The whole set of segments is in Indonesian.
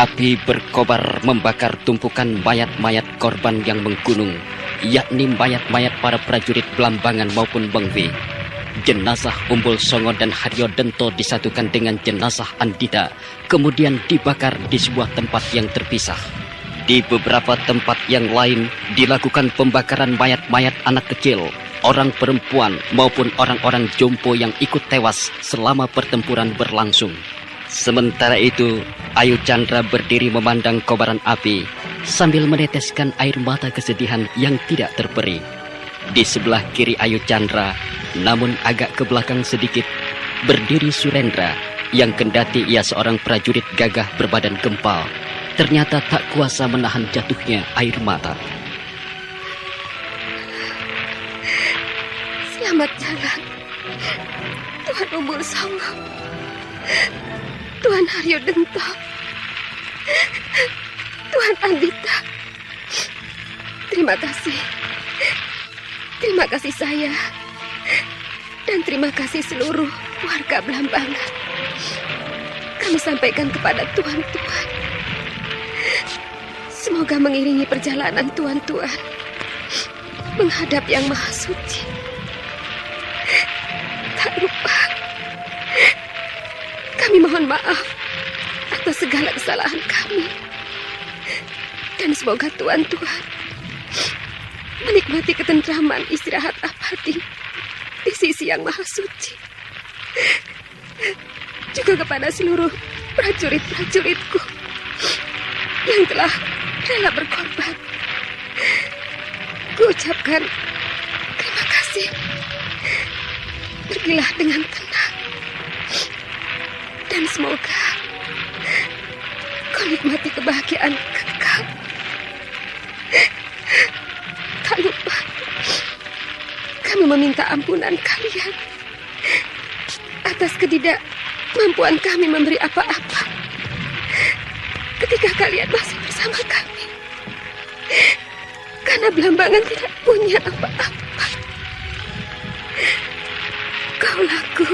Api berkobar membakar tumpukan mayat-mayat korban yang menggunung, yakni mayat-mayat para prajurit Blambangan maupun Bengwi. Jenazah Umbul Songo dan Haryo Dento disatukan dengan jenazah Andita, kemudian dibakar di sebuah tempat yang terpisah. Di beberapa tempat yang lain dilakukan pembakaran mayat-mayat anak kecil, orang perempuan maupun orang-orang jompo yang ikut tewas selama pertempuran berlangsung. Sementara itu, Ayu Chandra berdiri memandang kobaran api sambil meneteskan air mata kesedihan yang tidak terperi. Di sebelah kiri Ayu Chandra, namun agak ke belakang sedikit, berdiri Surendra yang kendati ia seorang prajurit gagah berbadan gempal, ternyata tak kuasa menahan jatuhnya air mata. Selamat jalan, Tuan Umbul Songo, Tuan Haryo Dento, Tuan Andita. Terima kasih. Terima kasih saya. Dan terima kasih seluruh warga Blambangan. Kami sampaikan kepada tuan-tuan. Semoga mengiringi perjalanan tuan-tuan menghadap Yang Maha Suci. Tak lupa, kami mohon maaf atas segala kesalahan kami. Dan semoga tuan-tuan menikmati ketentraman istirahat abadi di sisi Yang Maha Suci. Juga kepada seluruh prajurit-prajuritku yang telah rela berkorban, kuucapkan terima kasih. Pergilah dengan tenang, dan semoga kau nikmati kebahagiaan kekal. Tak lupa, kami meminta ampunan kalian atas ketidakmampuan kami memberi apa-apa ketika kalian masih bersama kami. Karena Blambangan tidak punya apa-apa. Kaulaku,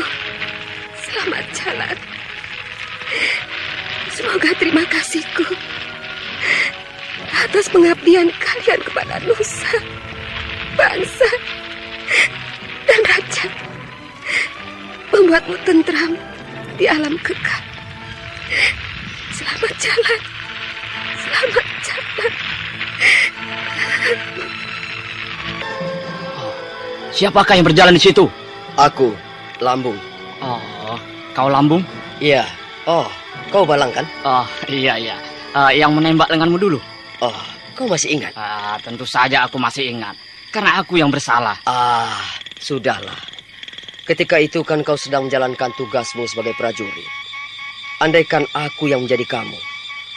selamat jalan. Semoga terima kasihku atas pengabdian kalian kepada nusa, bangsa, dan raja membuatmu tentram di alam kekal. Selamat jalan. Selamat jalan. Siapakah yang berjalan di situ? Aku, Lambung. Oh, kau Lambung? Iya. Oh, kau Balang kan? Oh, iya. Yang menembak lenganmu dulu. Oh, kau masih ingat? Tentu saja aku masih ingat. Karena aku yang bersalah. Sudahlah. Ketika itu kan kau sedang menjalankan tugasmu sebagai prajurit. Andaikan aku yang menjadi kamu,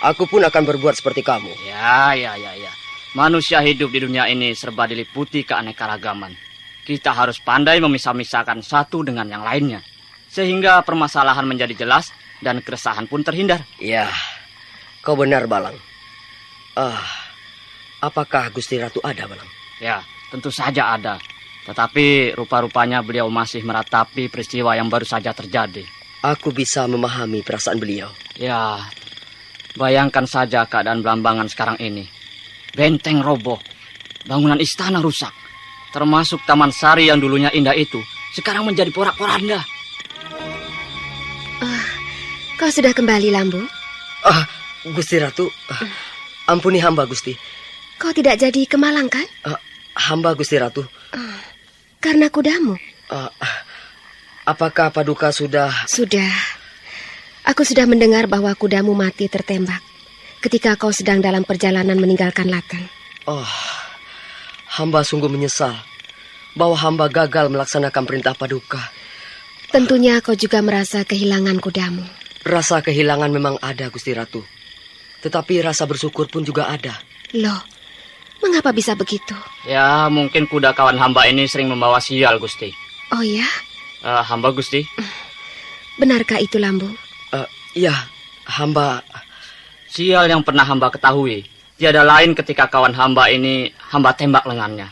aku pun akan berbuat seperti kamu. Ya. Manusia hidup di dunia ini serba diliputi keanekaragaman. Kita harus pandai memisah-misahkan satu dengan yang lainnya. Sehingga permasalahan menjadi jelas dan keresahan pun terhindar. Ya, kau benar, Balang. Apakah Gusti Ratu ada, Balang? Ya, tentu saja ada. Tetapi rupa-rupanya beliau masih meratapi peristiwa yang baru saja terjadi. Aku bisa memahami perasaan beliau. Ya, bayangkan saja keadaan Blambangan sekarang ini. Benteng roboh, bangunan istana rusak. Termasuk Taman Sari yang dulunya indah itu, sekarang menjadi porak-poranda. Kau sudah kembali, Lambung? Gusti Ratu, ampuni hamba, Gusti. Kau tidak jadi ke Malang, kan? Hamba, Gusti Ratu. Karena kudamu? Apakah Paduka sudah... Sudah. Aku sudah mendengar bahwa kudamu mati tertembak ketika kau sedang dalam perjalanan meninggalkan Latang. Hamba sungguh menyesal bahwa hamba gagal melaksanakan perintah Paduka. Tentunya kau juga merasa kehilangan kudamu. Rasa kehilangan memang ada, Gusti Ratu. Tetapi rasa bersyukur pun juga ada. Loh, mengapa bisa begitu? Ya, mungkin kuda kawan hamba ini sering membawa sial, Gusti. Oh ya? Hamba, Gusti. Benarkah itu, Lambung? Ya, hamba... Sial yang pernah hamba ketahui tiada lain ketika kawan hamba ini hamba tembak lengannya.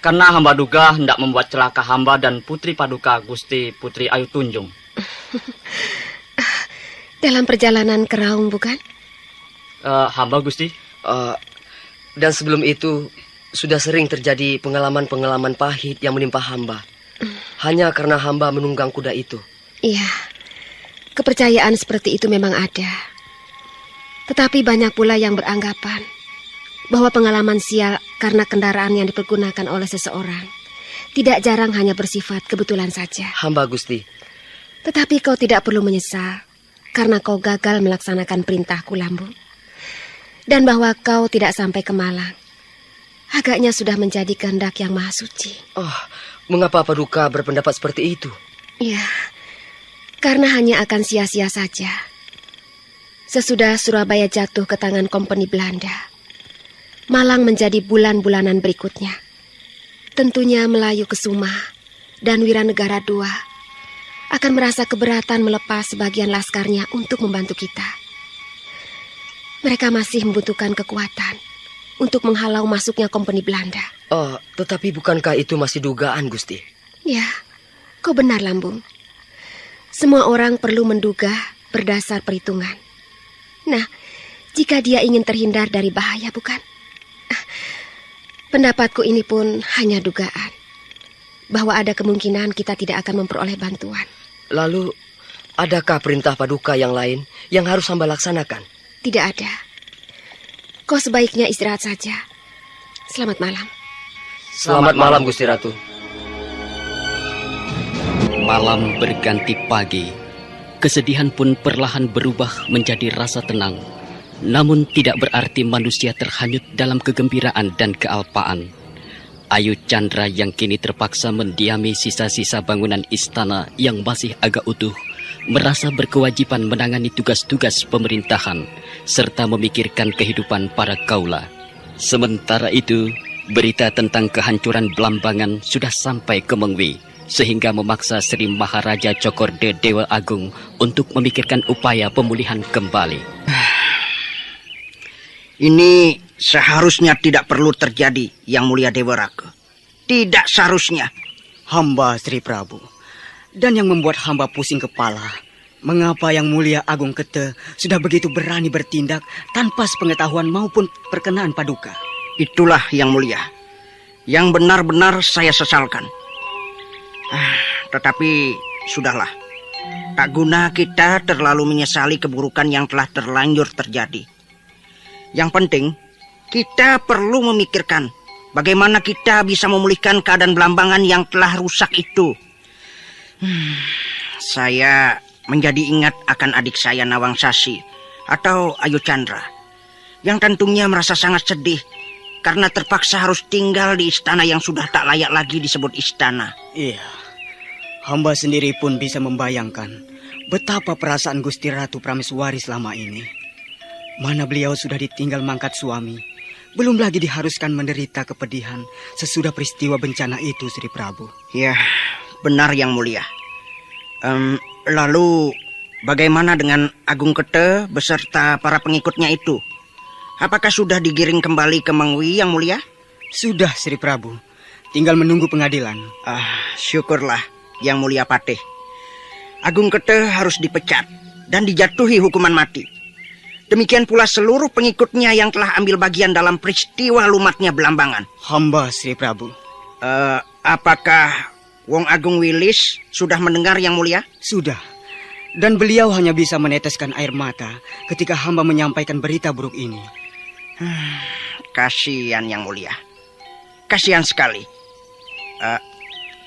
Karena hamba duga hendak membuat celaka hamba dan putri Paduka Gusti Putri Ayu Tunjung. Dalam perjalanan ke Raung, bukan? Hamba Gusti. Dan sebelum itu sudah sering terjadi pengalaman-pengalaman pahit yang menimpa hamba. Hanya karena hamba menunggang kuda itu. Iya, kepercayaan seperti itu memang ada. Tetapi banyak pula yang beranggapan bahwa pengalaman sial karena kendaraan yang dipergunakan oleh seseorang tidak jarang hanya bersifat kebetulan saja. Hamba Gusti. Tetapi kau tidak perlu menyesal karena kau gagal melaksanakan perintahku, Lambung. Dan bahwa kau tidak sampai ke Malang agaknya sudah menjadi kehendak yang maha suci. Mengapa Paduka berpendapat seperti itu? Ya, karena hanya akan sia-sia saja. Sesudah Surabaya jatuh ke tangan kompeni Belanda, Malang menjadi bulan-bulanan berikutnya. Tentunya Melayu Kesuma dan Wiranegara II akan merasa keberatan melepas sebagian laskarnya untuk membantu kita. Mereka masih membutuhkan kekuatan untuk menghalau masuknya kompeni Belanda. Tetapi bukankah itu masih dugaan, Gusti? Ya, kau benar, Lambung. Semua orang perlu menduga berdasar perhitungan. Nah, jika dia ingin terhindar dari bahaya, bukan? Pendapatku ini pun hanya dugaan, bahwa ada kemungkinan kita tidak akan memperoleh bantuan. Lalu, adakah perintah Paduka yang lain yang harus hamba laksanakan? Tidak ada. Kau sebaiknya istirahat saja. Selamat malam. Selamat malam, Gusti Ratu. Malam berganti pagi. Kesedihan pun perlahan berubah menjadi rasa tenang. Namun tidak berarti manusia terhanyut dalam kegembiraan dan kealpaan. Ayu Chandra yang kini terpaksa mendiami sisa-sisa bangunan istana yang masih agak utuh, merasa berkewajiban menangani tugas-tugas pemerintahan serta memikirkan kehidupan para kaula. Sementara itu, berita tentang kehancuran Blambangan sudah sampai ke Mengwi, sehingga memaksa Sri Maharaja Cokorde Dewa Agung untuk memikirkan upaya pemulihan kembali. Ini seharusnya tidak perlu terjadi, Yang Mulia Dewa Raga. Tidak seharusnya. Hamba Sri Prabu. Dan yang membuat hamba pusing kepala, mengapa Yang Mulia Agung Kete sudah begitu berani bertindak tanpa sepengetahuan maupun perkenaan Paduka? Itulah Yang Mulia, yang benar-benar saya sesalkan. Tetapi sudahlah, tak guna kita terlalu menyesali keburukan yang telah terlanjur terjadi. Yang penting, kita perlu memikirkan bagaimana kita bisa memulihkan keadaan Blambangan yang telah rusak itu. Saya menjadi ingat akan adik saya Nawang Sasi atau Ayu Chandra, yang tentunya merasa sangat sedih karena terpaksa harus tinggal di istana yang sudah tak layak lagi disebut istana. Iya, hamba sendiri pun bisa membayangkan betapa perasaan Gusti Ratu Prameswari selama ini. Mana beliau sudah ditinggal mangkat suami, belum lagi diharuskan menderita kepedihan sesudah peristiwa bencana itu, Sri Prabu. Ya, benar Yang Mulia. Lalu bagaimana dengan Agung Kete beserta para pengikutnya itu? Apakah sudah digiring kembali ke Mengwi, Yang Mulia? Sudah, Sri Prabu. Tinggal menunggu pengadilan. Syukurlah, Yang Mulia Patih. Agung Kete harus dipecat dan dijatuhi hukuman mati. Demikian pula seluruh pengikutnya yang telah ambil bagian dalam peristiwa lumatnya Blambangan. Hamba Sri Prabu. Apakah Wong Agung Wilis sudah mendengar, Yang Mulia? Sudah. Dan beliau hanya bisa meneteskan air mata ketika hamba menyampaikan berita buruk ini. Kasihan Yang Mulia. Kasihan sekali.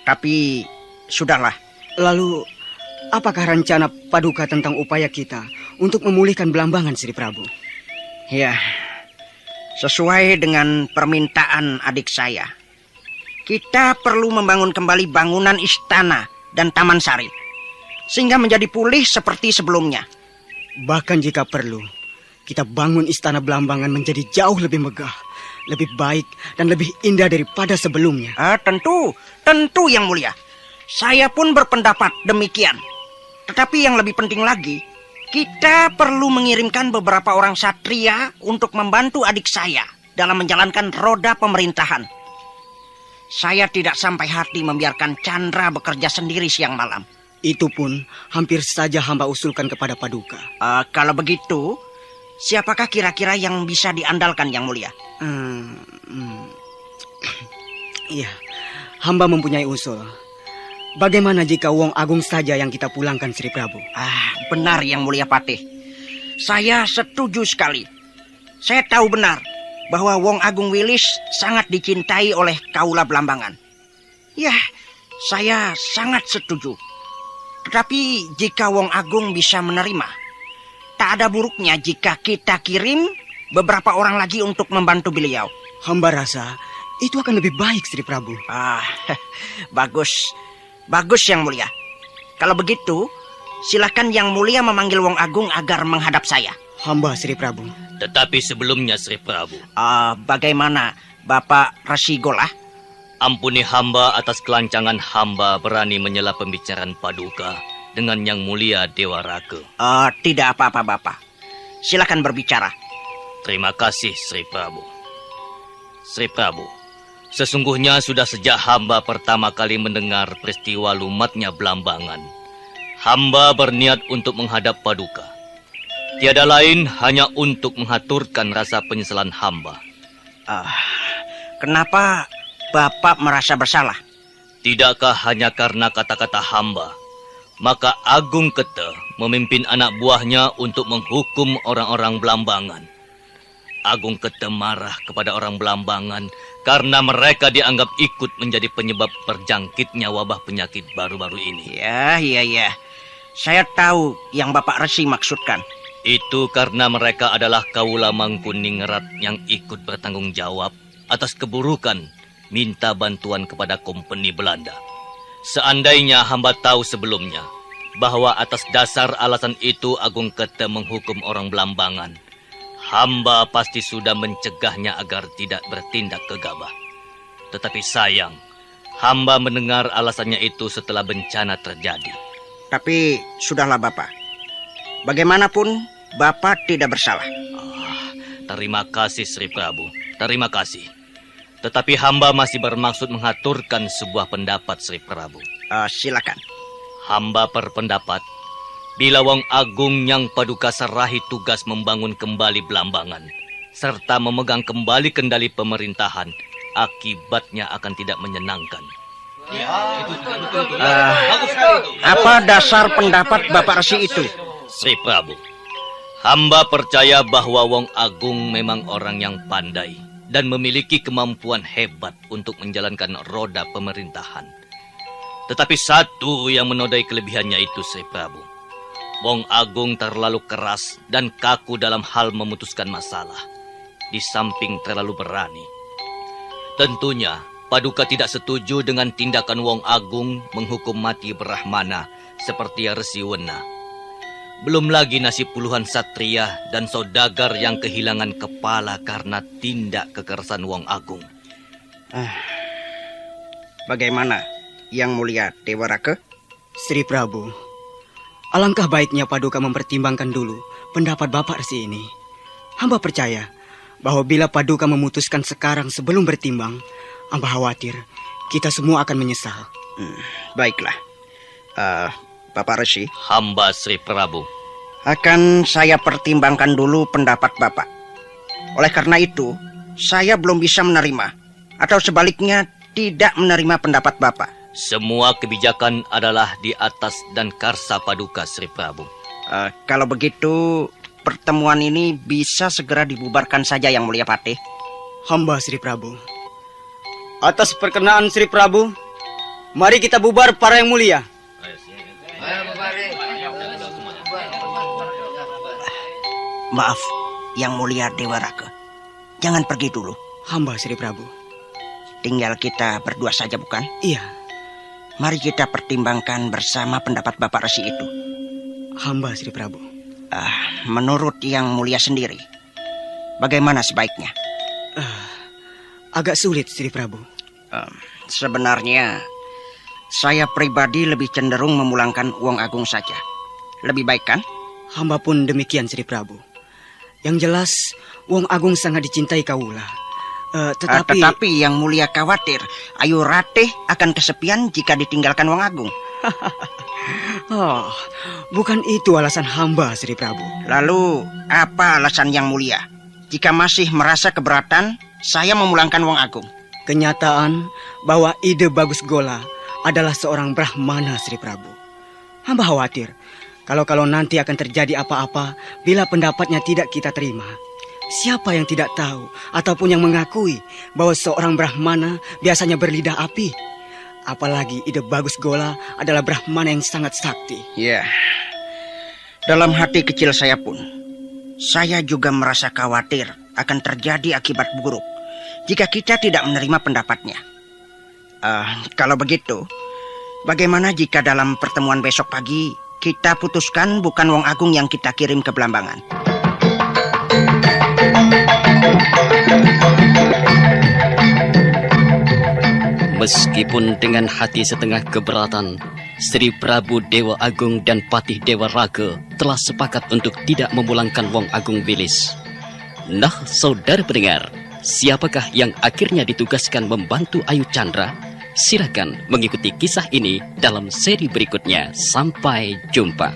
Tapi sudahlah. Lalu, apakah rencana Paduka tentang upaya kita untuk memulihkan Blambangan, Sri Prabu? Ya, sesuai dengan permintaan adik saya, kita perlu membangun kembali bangunan istana dan taman sari, sehingga menjadi pulih seperti sebelumnya. Bahkan jika perlu, kita bangun istana Blambangan menjadi jauh lebih megah, lebih baik, dan lebih indah daripada sebelumnya. Tentu Yang Mulia. Saya pun berpendapat demikian. Tetapi yang lebih penting lagi, kita perlu mengirimkan beberapa orang satria untuk membantu adik saya dalam menjalankan roda pemerintahan. Saya tidak sampai hati membiarkan Chandra bekerja sendiri siang malam. Itu pun hampir saja hamba usulkan kepada Paduka. Kalau begitu, Siapakah kira-kira yang bisa diandalkan Yang Mulia? Iya, hamba mempunyai usul. Bagaimana jika Wong Agung saja yang kita pulangkan, Sri Prabu? Benar Yang Mulia Patih. Saya setuju sekali. Saya tahu benar bahwa Wong Agung Wilis sangat dicintai oleh kaula Blambangan. Ya, saya sangat setuju. Tetapi jika Wong Agung bisa menerima, tak ada buruknya jika kita kirim beberapa orang lagi untuk membantu beliau. Hamba rasa itu akan lebih baik, Sri Prabu. Bagus. Bagus Yang Mulia. Kalau begitu, silakan Yang Mulia memanggil Wong Agung agar menghadap saya. Hamba, Sri Prabu. Tetapi sebelumnya, Sri Prabu. Bagaimana, Bapak Resigolah? Ampuni hamba atas kelancangan hamba berani menyela pembicaraan Paduka dengan Yang Mulia Dewa Rake. Tidak apa-apa, Bapak. Silakan berbicara. Terima kasih, Sri Prabu. Sri Prabu, sesungguhnya sudah sejak hamba pertama kali mendengar peristiwa lumatnya Blambangan, hamba berniat untuk menghadap Paduka. Tiada lain hanya untuk mengaturkan rasa penyesalan hamba. Kenapa Bapak merasa bersalah? Tidakkah hanya karena kata-kata hamba, maka Agung Kete memimpin anak buahnya untuk menghukum orang-orang Blambangan. Agung Kete marah kepada orang Blambangan karena mereka dianggap ikut menjadi penyebab berjangkitnya wabah penyakit baru-baru ini. Ya. Saya tahu yang Bapak Resi maksudkan. Itu karena mereka adalah kaula Mangkuningrat yang ikut bertanggung jawab atas keburukan minta bantuan kepada kompeni Belanda. Seandainya hamba tahu sebelumnya bahwa atas dasar alasan itu Agung Kete menghukum orang Blambangan, hamba pasti sudah mencegahnya agar tidak bertindak gegabah. Tetapi sayang, hamba mendengar alasannya itu setelah bencana terjadi. Tapi sudahlah Bapak. Bagaimanapun Bapak tidak bersalah. Terima kasih Sri Prabu, terima kasih. Tetapi hamba masih bermaksud mengaturkan sebuah pendapat, Sri Prabu. Silakan. Hamba berpendapat, bila Wong Agung yang Paduka serahi tugas membangun kembali Blambangan, serta memegang kembali kendali pemerintahan, akibatnya akan tidak menyenangkan. Apa dasar pendapat Bapak Resi itu? Sri Prabu, hamba percaya bahwa Wong Agung memang orang yang pandai dan memiliki kemampuan hebat untuk menjalankan roda pemerintahan. Tetapi satu yang menodai kelebihannya itu, Sri Prabu. Wong Agung terlalu keras dan kaku dalam hal memutuskan masalah, di samping terlalu berani. Tentunya, Paduka tidak setuju dengan tindakan Wong Agung menghukum mati Brahmana seperti Resi Wena. Belum lagi nasib puluhan satria dan saudagar yang kehilangan kepala karena tindak kekerasan Wong Agung. Bagaimana, Yang Mulia Dewa Rake? Sri Prabu, alangkah baiknya Paduka mempertimbangkan dulu pendapat Bapak Resi ini. Hamba percaya bahwa bila Paduka memutuskan sekarang sebelum bertimbang, hamba khawatir kita semua akan menyesal. Baiklah. Bapak Resi, Hamba Sri Prabu. akan saya pertimbangkan dulu pendapat Bapak. Oleh karena itu, saya belum bisa menerima, atau sebaliknya tidak menerima pendapat Bapak. Semua kebijakan adalah di atas dan karsa Paduka, Sri Prabu. Kalau begitu, pertemuan ini bisa segera dibubarkan saja, Yang Mulia Patih. Hamba Sri Prabu. Atas perkenaan Sri Prabu, mari kita bubar para Yang Mulia. Maaf, Yang Mulia Dewa Rake. Jangan pergi dulu. Hamba Sri Prabu. Tinggal kita berdua saja, bukan? Iya. Mari kita pertimbangkan bersama pendapat Bapak Resi itu. Hamba Sri Prabu. Menurut Yang Mulia sendiri, bagaimana sebaiknya? Agak sulit, Sri Prabu. Sebenarnya, saya pribadi lebih cenderung memulangkan Wong Agung saja. Lebih baik kan? Hamba pun demikian, Sri Prabu. Yang jelas, Wong Agung sangat dicintai kaula. Tetapi Yang Mulia khawatir Ayu Ratih akan kesepian jika ditinggalkan Wong Agung. Oh, bukan itu alasan hamba, Sri Prabu. Lalu, apa alasan Yang Mulia? Jika masih merasa keberatan, saya memulangkan Wong Agung. Kenyataan bahwa ide Bagus Gola adalah seorang Brahmana, Sri Prabu. Hamba khawatir kalau nanti akan terjadi apa-apa bila pendapatnya tidak kita terima. Siapa yang tidak tahu ataupun yang mengakui bahwa seorang Brahmana biasanya berlidah api? Apalagi ide Bagus Gola adalah Brahmana yang sangat sakti. Ya, dalam hati kecil saya pun, saya juga merasa khawatir akan terjadi akibat buruk jika kita tidak menerima pendapatnya. Kalau begitu, bagaimana jika dalam pertemuan besok pagi kita putuskan bukan Wong Agung yang kita kirim ke Belambangan? Meskipun dengan hati setengah keberatan, Sri Prabu Dewa Agung dan Patih Dewa Raga telah sepakat untuk tidak memulangkan Wong Agung Wilis. Nah, saudara pendengar, siapakah yang akhirnya ditugaskan membantu Ayu Chandra? Silakan mengikuti kisah ini dalam seri berikutnya. Sampai jumpa.